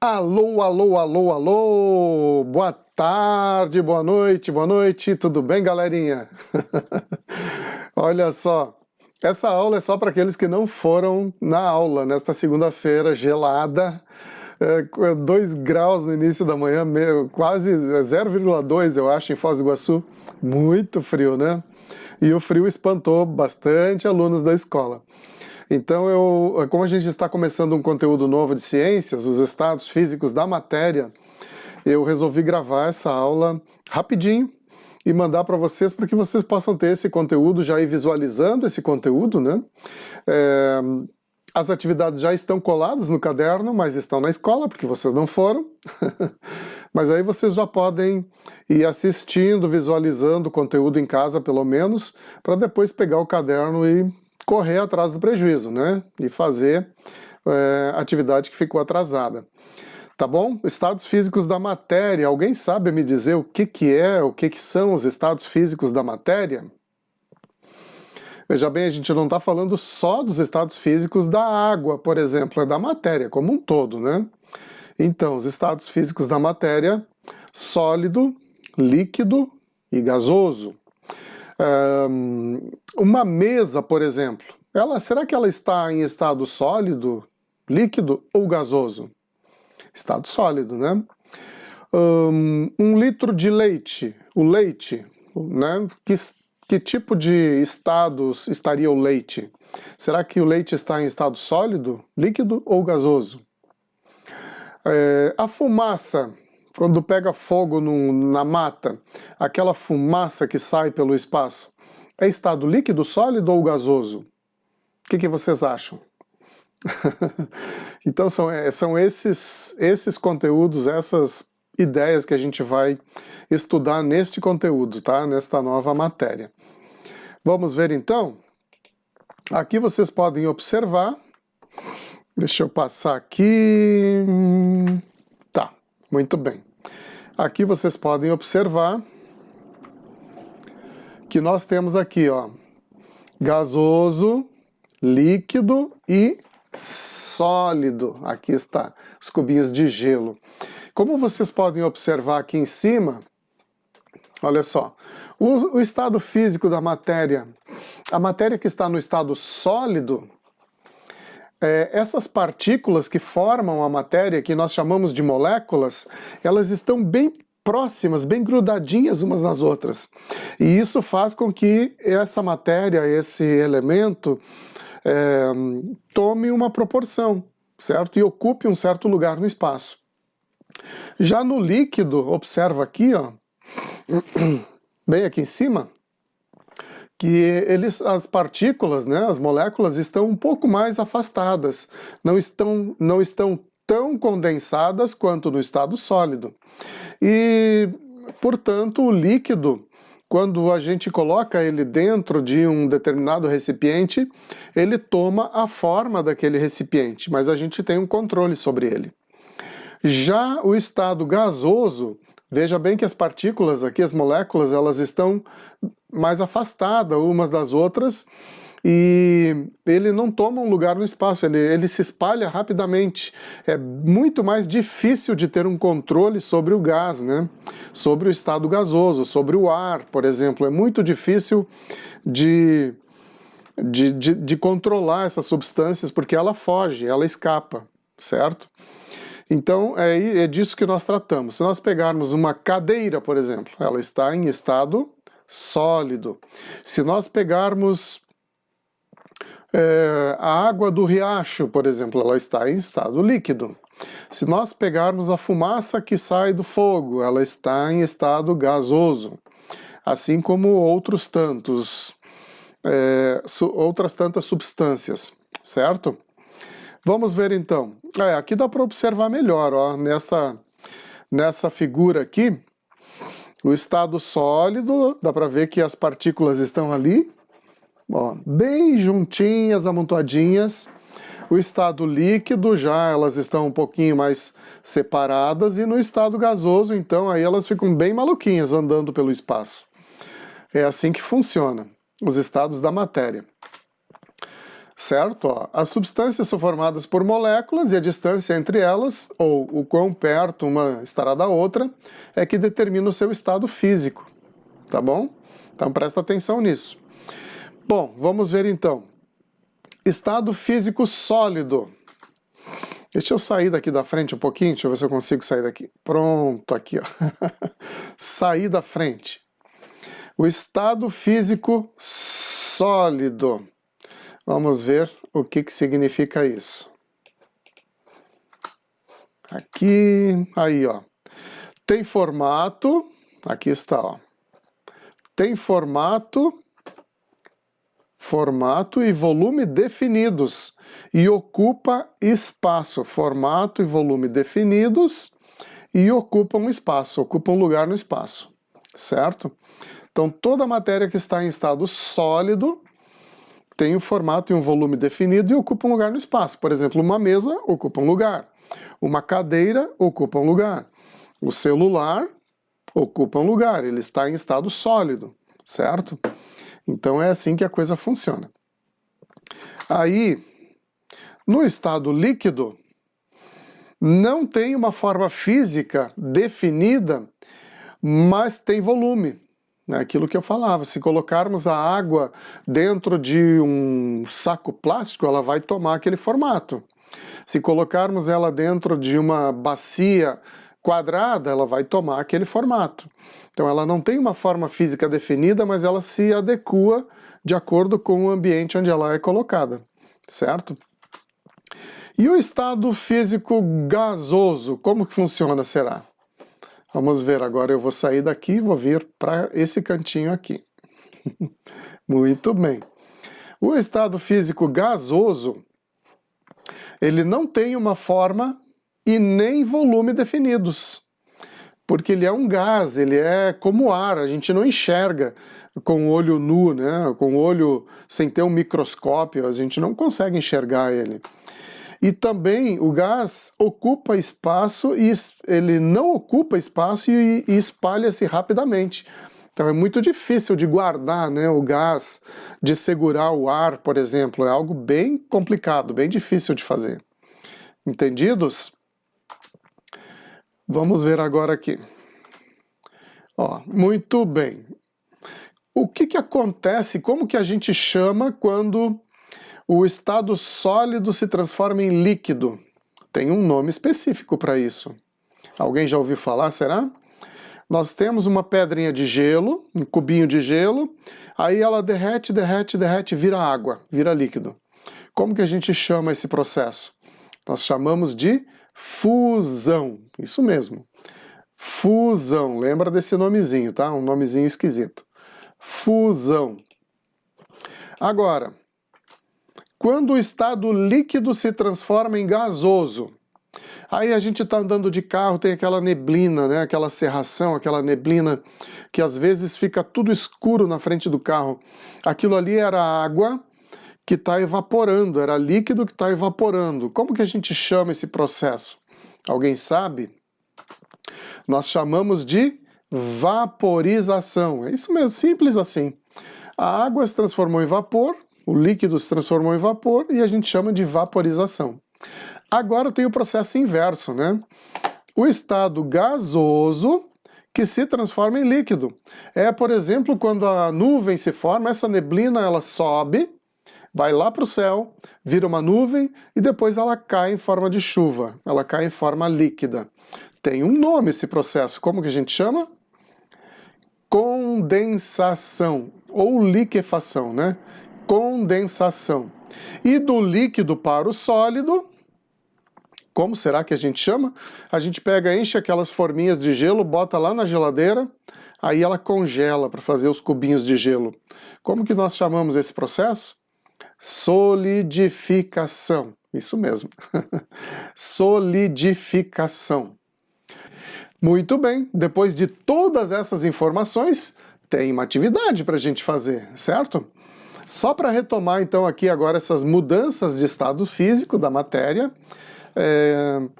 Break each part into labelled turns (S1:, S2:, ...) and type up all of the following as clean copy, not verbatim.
S1: Alô, alô, alô, alô! Boa tarde, boa noite, tudo bem, galerinha? Olha só, essa aula é só para aqueles que não foram na aula nesta segunda-feira gelada, 2 graus no início da manhã, quase 0,2 eu acho em Foz do Iguaçu, muito frio, né? E o frio espantou bastante alunos da escola. Então, como a gente está começando um conteúdo novo de ciências, os estados físicos da matéria, eu resolvi gravar essa aula rapidinho e mandar para que vocês possam ter esse conteúdo, já ir visualizando esse conteúdo, né? As atividades já estão coladas no caderno, mas estão na escola, porque vocês não foram. Mas aí vocês já podem ir assistindo, visualizando o conteúdo em casa, pelo menos, para depois pegar o caderno e correr atrás do prejuízo, né? E fazer a atividade que ficou atrasada. Tá bom? Estados físicos da matéria. Alguém sabe me dizer o que são os estados físicos da matéria? Veja bem, a gente não está falando só dos estados físicos da água, por exemplo, é da matéria como um todo, né? Então, os estados físicos da matéria: sólido, líquido e gasoso. Uma mesa, por exemplo, será que ela está em estado sólido, líquido ou gasoso? Estado sólido, né? 1 litro de leite, o leite, né? Que tipo de estados estaria o leite? Será que o leite está em estado sólido, líquido ou gasoso? A fumaça, quando pega fogo na mata, aquela fumaça que sai pelo espaço, é estado líquido, sólido ou gasoso? O que vocês acham? Então são esses conteúdos, essas ideias que a gente vai estudar neste conteúdo, tá? Nesta nova matéria. Vamos ver então? Aqui vocês podem observar. Deixa eu passar aqui. Tá, muito bem. Aqui vocês podem observar que nós temos aqui, ó, gasoso, líquido e sólido. Aqui está, os cubinhos de gelo. Como vocês podem observar aqui em cima, olha só, o estado físico da matéria, a matéria que está no estado sólido, essas partículas que formam a matéria, que nós chamamos de moléculas, elas estão bem próximas, bem grudadinhas umas nas outras. E isso faz com que essa matéria, esse elemento, tome uma proporção, certo? E ocupe um certo lugar no espaço. Já no líquido, observa aqui, ó, bem aqui em cima, que as partículas, né, as moléculas estão um pouco mais afastadas, não estão tão condensadas quanto no estado sólido. E, portanto, o líquido, quando a gente coloca ele dentro de um determinado recipiente, ele toma a forma daquele recipiente, mas a gente tem um controle sobre ele. Já o estado gasoso, veja bem que as partículas aqui, as moléculas, elas estão mais afastadas umas das outras e ele não toma um lugar no espaço, ele se espalha rapidamente. É muito mais difícil de ter um controle sobre o gás, né? Sobre o estado gasoso, sobre o ar, por exemplo. É muito difícil de controlar essas substâncias porque ela foge, ela escapa, certo? Então é disso que nós tratamos. Se nós pegarmos uma cadeira, por exemplo, ela está em estado sólido. Se nós pegarmos a água do riacho, por exemplo, ela está em estado líquido. Se nós pegarmos a fumaça que sai do fogo, ela está em estado gasoso. Assim como outras tantas substâncias, certo? Vamos ver então. Aqui dá para observar melhor, ó, nessa figura aqui, o estado sólido, dá para ver que as partículas estão ali, ó, bem juntinhas, amontoadinhas. O estado líquido já elas estão um pouquinho mais separadas, e no estado gasoso, então, aí elas ficam bem maluquinhas andando pelo espaço. É assim que funciona os estados da matéria. certo? Ó, as substâncias são formadas por moléculas e a distância entre elas, ou o quão perto uma estará da outra, é que determina o seu estado físico, tá bom? Então presta atenção nisso. Bom, vamos ver então. Estado físico sólido. Deixa eu sair daqui da frente um pouquinho, deixa eu ver se eu consigo sair daqui. Pronto, aqui, ó. Sair da frente. O estado físico sólido. Vamos ver o que significa isso. Aqui, aí, ó. Tem formato, aqui está, ó. Tem formato e volume definidos e ocupa espaço. Formato e volume definidos e ocupam espaço, ocupam lugar no espaço, certo? Então toda matéria que está em estado sólido tem um formato e um volume definido e ocupa um lugar no espaço. Por exemplo, uma mesa ocupa um lugar, uma cadeira ocupa um lugar, o celular ocupa um lugar, ele está em estado sólido, certo? Então é assim que a coisa funciona. Aí, no estado líquido, não tem uma forma física definida, mas tem volume. É aquilo que eu falava, se colocarmos a água dentro de um saco plástico, ela vai tomar aquele formato. Se colocarmos ela dentro de uma bacia quadrada, ela vai tomar aquele formato. Então ela não tem uma forma física definida, mas ela se adequa de acordo com o ambiente onde ela é colocada, certo? E o estado físico gasoso, como que funciona, será? Vamos ver, agora eu vou sair daqui e vou vir para esse cantinho aqui. Muito bem. O estado físico gasoso, ele não tem uma forma e nem volume definidos, porque ele é um gás, ele é como ar, a gente não enxerga com o olho nu, né? Com o olho sem ter um microscópio, a gente não consegue enxergar ele. E também o gás ocupa espaço e ele não ocupa espaço e espalha-se rapidamente. Então é muito difícil de guardar, né, o gás, de segurar o ar, por exemplo. É algo bem complicado, bem difícil de fazer. Entendidos? Vamos ver agora aqui. Ó, muito bem. O que acontece, como que a gente chama quando o estado sólido se transforma em líquido? Tem um nome específico para isso. Alguém já ouviu falar, será? Nós temos uma pedrinha de gelo, um cubinho de gelo, aí ela derrete, derrete, derrete, vira água, vira líquido. Como que a gente chama esse processo? Nós chamamos de fusão, isso mesmo. Fusão, lembra desse nomezinho, tá? Um nomezinho esquisito. Fusão. Agora, quando o estado líquido se transforma em gasoso, aí a gente está andando de carro, tem aquela neblina, né? Aquela cerração, aquela neblina que às vezes fica tudo escuro na frente do carro. Aquilo ali era água que está evaporando, era líquido que está evaporando. Como que a gente chama esse processo? Alguém sabe? Nós chamamos de vaporização. É isso mesmo, simples assim. A água se transformou em vapor, o líquido se transformou em vapor e a gente chama de vaporização. Agora tem o processo inverso, né? O estado gasoso que se transforma em líquido. É, por exemplo, quando a nuvem se forma, essa neblina ela sobe, vai lá para o céu, vira uma nuvem e depois ela cai em forma de chuva. Ela cai em forma líquida. Tem um nome esse processo. Como que a gente chama? Condensação ou liquefação, né? Condensação. E do líquido para o sólido, como será que a gente chama? A gente pega, enche aquelas forminhas de gelo, bota lá na geladeira, aí ela congela para fazer os cubinhos de gelo. Como que nós chamamos esse processo? Solidificação. Isso mesmo. Solidificação. Muito bem, depois de todas essas informações, tem uma atividade para a gente fazer, certo? Só para retomar então aqui agora essas mudanças de estado físico da matéria,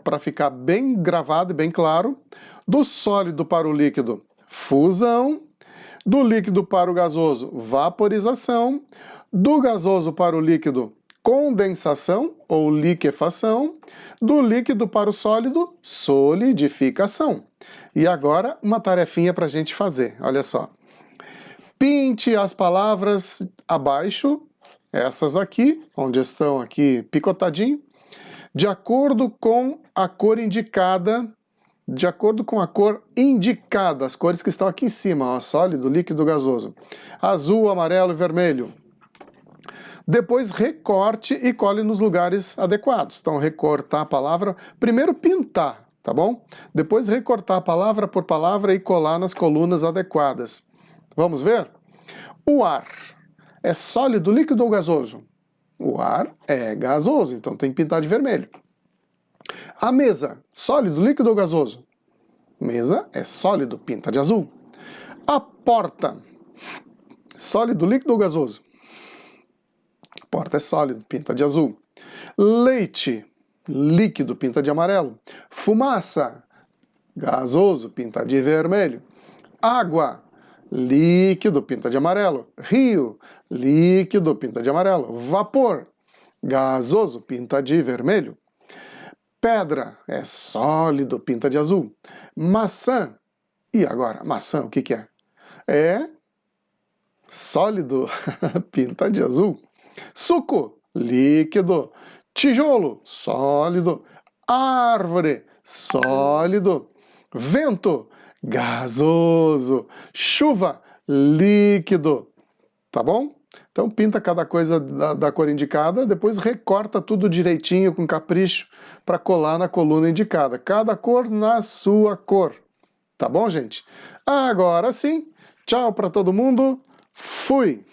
S1: para ficar bem gravado e bem claro, do sólido para o líquido, fusão, do líquido para o gasoso, vaporização, do gasoso para o líquido, condensação ou liquefação, do líquido para o sólido, solidificação. E agora uma tarefinha para a gente fazer, olha só. Pinte as palavras abaixo, essas aqui, onde estão aqui picotadinho, de acordo com a cor indicada, as cores que estão aqui em cima, ó, sólido, líquido, gasoso. Azul, amarelo e vermelho. Depois recorte e cole nos lugares adequados. Então, recortar a palavra, primeiro pintar, tá bom? Depois recortar a palavra por palavra e colar nas colunas adequadas. Vamos ver? O ar é sólido, líquido ou gasoso? O ar é gasoso, então tem que pintar de vermelho. A mesa, sólido, líquido ou gasoso? Mesa é sólido, pinta de azul. A porta, sólido, líquido ou gasoso? Porta é sólido, pinta de azul. Leite, líquido, pinta de amarelo. Fumaça, gasoso, pinta de vermelho. Água, líquido, pinta de amarelo. Rio, líquido, pinta de amarelo. Vapor, gasoso, pinta de vermelho. Pedra, é sólido, pinta de azul. Maçã, e agora? Maçã, o que é? É sólido, pinta de azul. Suco, líquido. Tijolo, sólido. Árvore, sólido. Vento, gasoso. Chuva, líquido. Tá bom? Então pinta cada coisa da cor indicada, depois recorta tudo direitinho, com capricho, para colar na coluna indicada. Cada cor na sua cor. Tá bom, gente? Agora sim, tchau para todo mundo. Fui!